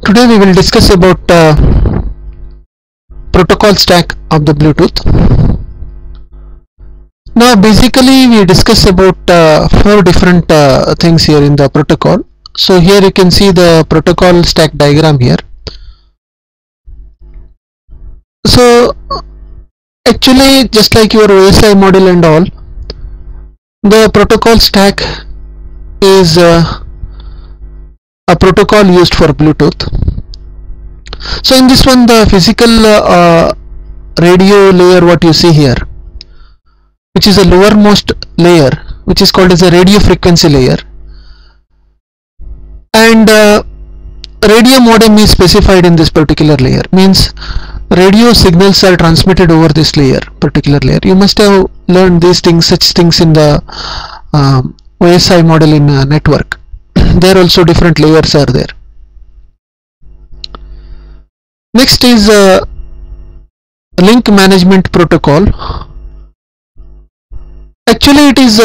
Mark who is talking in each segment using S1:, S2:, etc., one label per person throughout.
S1: Today we will discuss about protocol stack of the Bluetooth. Now basically we discuss about four different things here in the protocol. So here you can see the protocol stack diagram here. So actually, just like your OSI model and all, the protocol stack is a protocol used for Bluetooth. So in this one, the physical radio layer, what you see here, which is a lowermost layer, which is called as a radio frequency layer, and radio modem is specified in this particular layer. Means radio signals are transmitted over this layer, particular layer. You must have learned these things, such things in the OSI model in network. There also different layers are there. Next is link management protocol. Actually, it is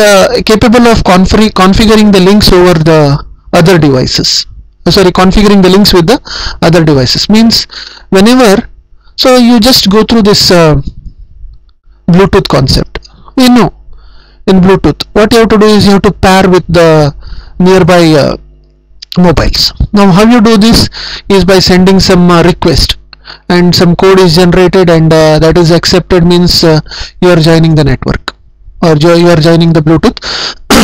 S1: capable of configuring the links over the other devices. Configuring the links with the other devices. Means whenever, so you just go through this Bluetooth concept. We know in Bluetooth what you have to do is you have to pair with the nearby mobiles. Now how you do this is by sending some request, and some code is generated, and that is accepted. Means you are joining the network, or you are joining the Bluetooth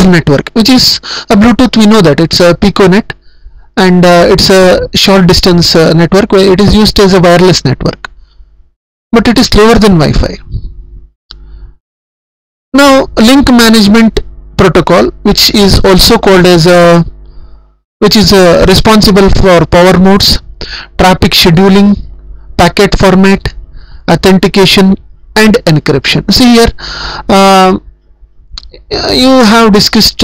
S1: network, which is a Bluetooth. We know that it's a Piconet, and it's a short distance network where it is used as a wireless network, but it is slower than Wi-Fi. Now link management protocol, which is also called as responsible for power modes, traffic scheduling, packet format, authentication, and encryption. See here, you have discussed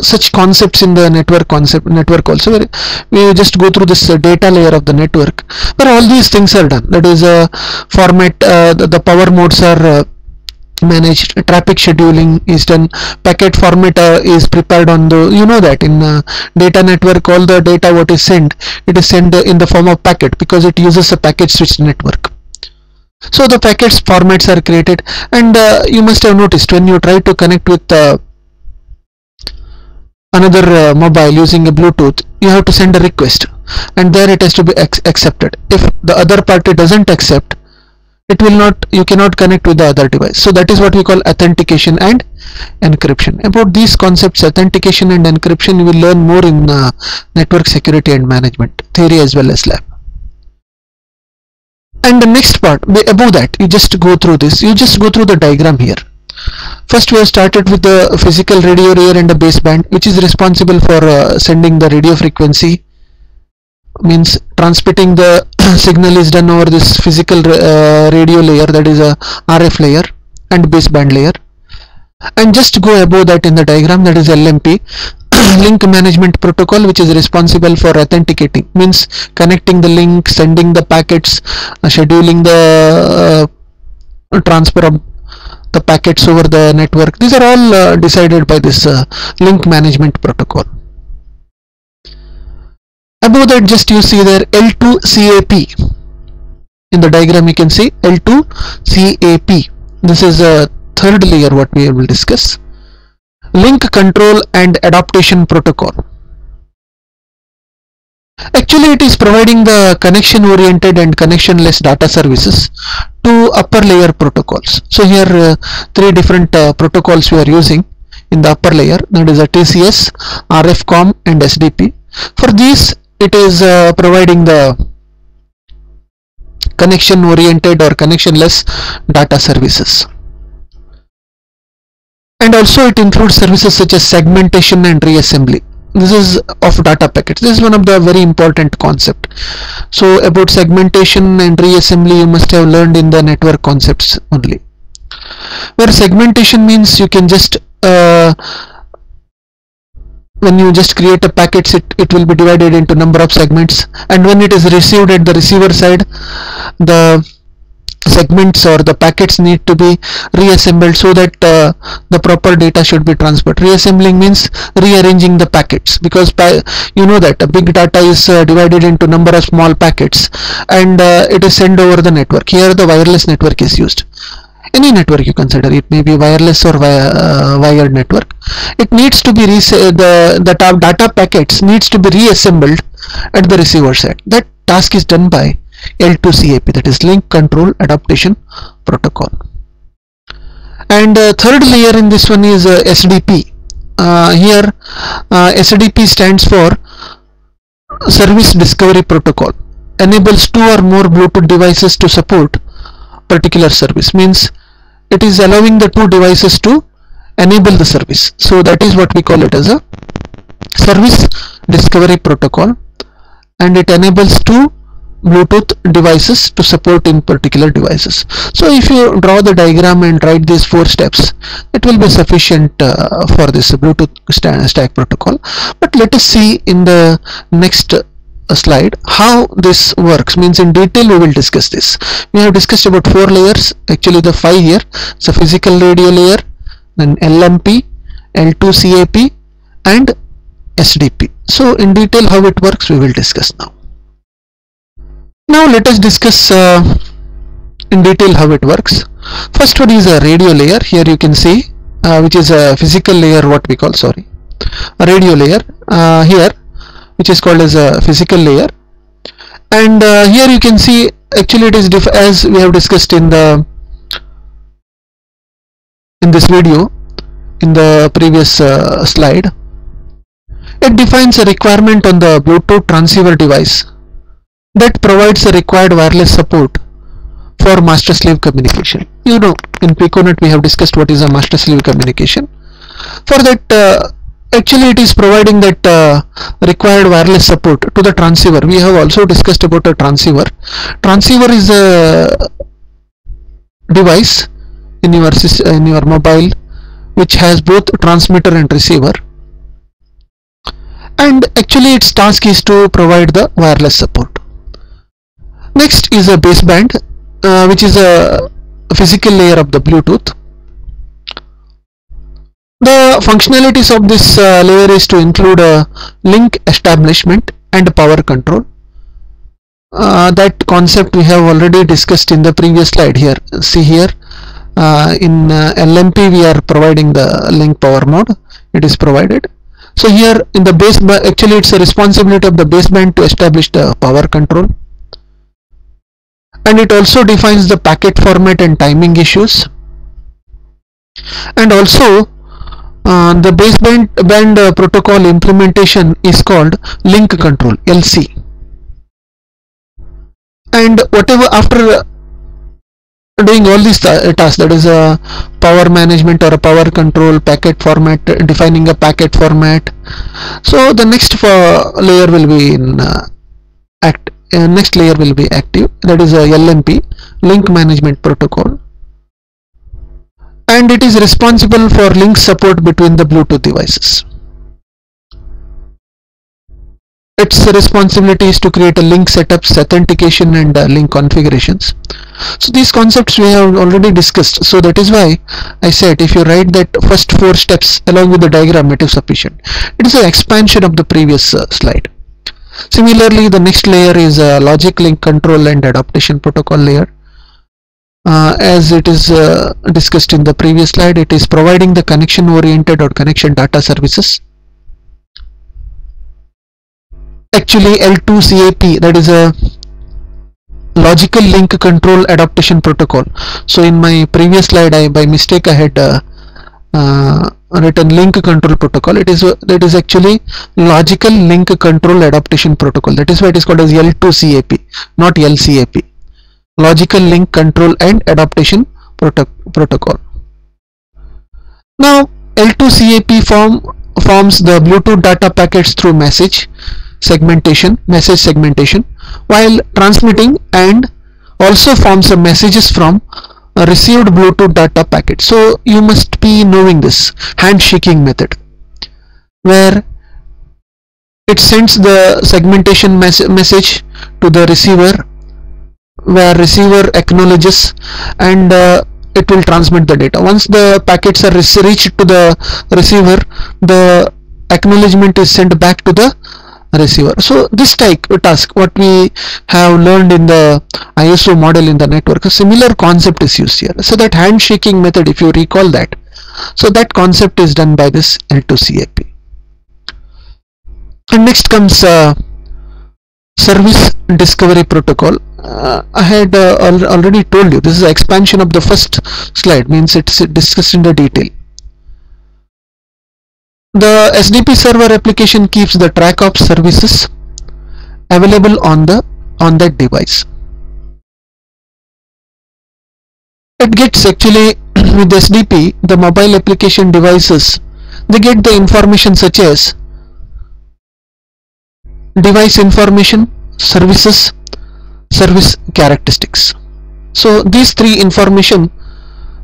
S1: such concepts in the network also, where we just go through this data layer of the network, where all these things are done. That is format, the power modes are managed, traffic scheduling is done, packet format is prepared on the, you know that in data network, all the data what is sent, it is sent in the form of packet, because it uses a packet switch network. So the packets formats are created, and you must have noticed when you try to connect with another mobile using a Bluetooth, you have to send a request, and there it has to be accepted. If the other party doesn't accept, it will not, you cannot connect with the other device. So that is what we call authentication and encryption. About these concepts, authentication and encryption, you will learn more in network security and management theory as well as lab. And the next part, above that, you just go through this, you just go through the diagram here. First we have started with the physical radio layer and the baseband, which is responsible for sending the radio frequency. Means transmitting the signal is done over this physical radio layer, that is a RF layer and baseband layer. And just go above that in the diagram, that is LMP, link management protocol, which is responsible for authenticating, means connecting the link, sending the packets, scheduling the transfer of the packets over the network. These are all decided by this link management protocol. Above that, just you see there L2CAP. In the diagram you can see L2CAP. This is a third layer what we will discuss. Link control and adaptation protocol. Actually, it is providing the connection oriented and connectionless data services to upper layer protocols. So here three different protocols we are using in the upper layer, that is a TCS, RFCOM, and SDP. For these, it is providing the connection oriented or connectionless data services, and also it includes services such as segmentation and reassembly. This is of data packets. This is one of the very important concept. So about segmentation and reassembly, you must have learned in the network concepts only, where segmentation means you can just when you just create a packets, it will be divided into number of segments, and when it is received at the receiver side, the segments or the packets need to be reassembled so that the proper data should be transferred. Reassembling means rearranging the packets, because you know that a big data is divided into number of small packets, and it is sent over the network. Here the wireless network is used. Any network you consider, it may be wireless or wired network. It needs to be the data packets needs to be reassembled at the receiver side. That task is done by L2CAP, that is Link Control Adaptation Protocol. And third layer in this one is SDP. Here SDP stands for Service Discovery Protocol. Enables two or more Bluetooth devices to support particular service. Means it is allowing the two devices to enable the service. So that is what we call it as a Service Discovery Protocol, and it enables two Bluetooth devices to support in particular devices. So if you draw the diagram and write these 4 steps, it will be sufficient for this Bluetooth stack protocol. But let us see in the next slide how this works. Means in detail we will discuss this. We have discussed about 4 layers, actually the 5 here. So physical radio layer, then LMP, L2CAP and SDP. So in detail how it works we will discuss now. Now let us discuss in detail how it works. First one is a radio layer. Here you can see which is a physical layer, what we call, sorry, a radio layer here, which is called as a physical layer. And here you can see actually it is as we have discussed in this video in the previous slide. It defines a requirement on the Bluetooth transceiver device that provides the required wireless support for master-slave communication. You know, in Piconet we have discussed what is a master-slave communication. For that actually it is providing that required wireless support to the transceiver. We have also discussed about a transceiver. Transceiver is a device in your mobile which has both transmitter and receiver, and actually its task is to provide the wireless support. Next is a baseband, which is a physical layer of the Bluetooth. The functionalities of this layer is to include a link establishment and power control. That concept we have already discussed in the previous slide. Here, see here in LMP we are providing the link power mode. It is provided. So here in the baseband, actually it's a responsibility of the baseband to establish the power control. And it also defines the packet format and timing issues. And also the baseband protocol implementation is called link control, LC. And whatever after doing all these tasks, that is a power management or a power control, packet format, defining a packet format. So the next layer will be in next layer will be active, that is a LMP, link management protocol, and it is responsible for link support between the Bluetooth devices. Its responsibility is to create a link setups, authentication and link configurations. So these concepts we have already discussed, so that is why I said if you write that first 4 steps along with the diagram, it is sufficient. It is an expansion of the previous slide. Similarly, the next layer is a logic link control and adaptation protocol layer. As it is discussed in the previous slide, it is providing the connection oriented or connection data services. Actually L2CAP, that is a logical link control adaptation protocol. So in my previous slide by mistake I had written link control protocol. That is actually logical link control adaptation protocol. That is why it is called as L2CAP, not LCAP. Logical link control and adaptation protocol. Now L2CAP forms the Bluetooth data packets through message segmentation, while transmitting, and also forms the messages from a received Bluetooth data packet. So you must be knowing this handshaking method, where it sends the segmentation message to the receiver where receiver acknowledges, and it will transmit the data. Once the packets are reached to the receiver, the acknowledgement is sent back to the receiver. So this task what we have learned in the ISO model in the network, a similar concept is used here. So that handshaking method, if you recall that, so that concept is done by this L2CIP. And next comes service discovery protocol. I had already told you this is an expansion of the first slide, means it's discussed in the detail. The SDP server application keeps the track of services available on that device. It gets actually with SDP, the mobile application devices, they get the information such as device information, services, service characteristics. So these three information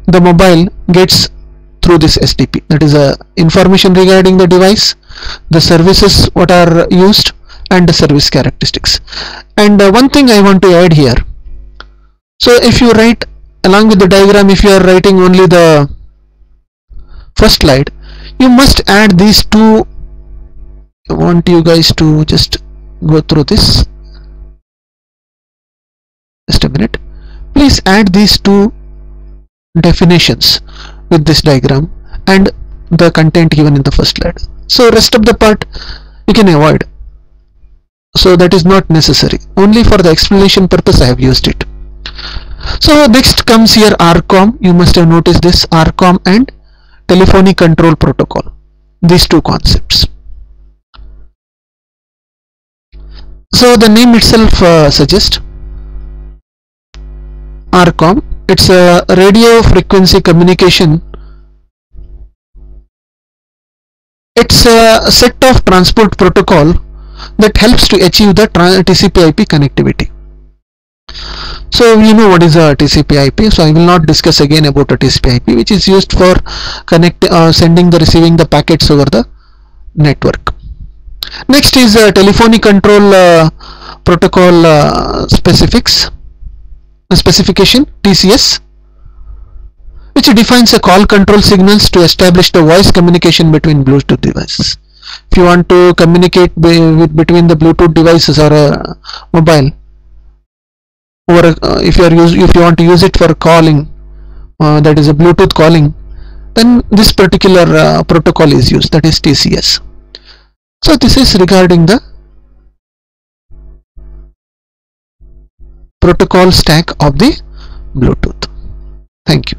S1: the mobile gets through this SDP, that is information regarding the device, the services what are used, and the service characteristics. And one thing I want to add here, so if you write along with the diagram, if you are writing only the first slide, you must add these two. I want you guys to just go through this. Just a minute. Please add these two definitions with this diagram and the content given in the first slide. So rest of the part you can avoid. So that is not necessary. Only for the explanation purpose I have used it. So next comes here RCOM. You must have noticed this, RCOM and telephony control protocol. These two concepts. So the name itself suggests RCOM. It's a radio frequency communication. It's a set of transport protocol that helps to achieve the TCP/IP connectivity. So you know what is a TCP/IP, so I will not discuss again about a TCP/IP, which is used for sending the receiving the packets over the network. Next is telephony control protocol specification, TCS, which defines a call control signals to establish the voice communication between Bluetooth devices. If you want to communicate between the Bluetooth devices or a mobile, or if you want to use it for calling, that is a Bluetooth calling, then this particular protocol is used, that is TCS. So this is regarding the protocol stack of the Bluetooth. Thank you.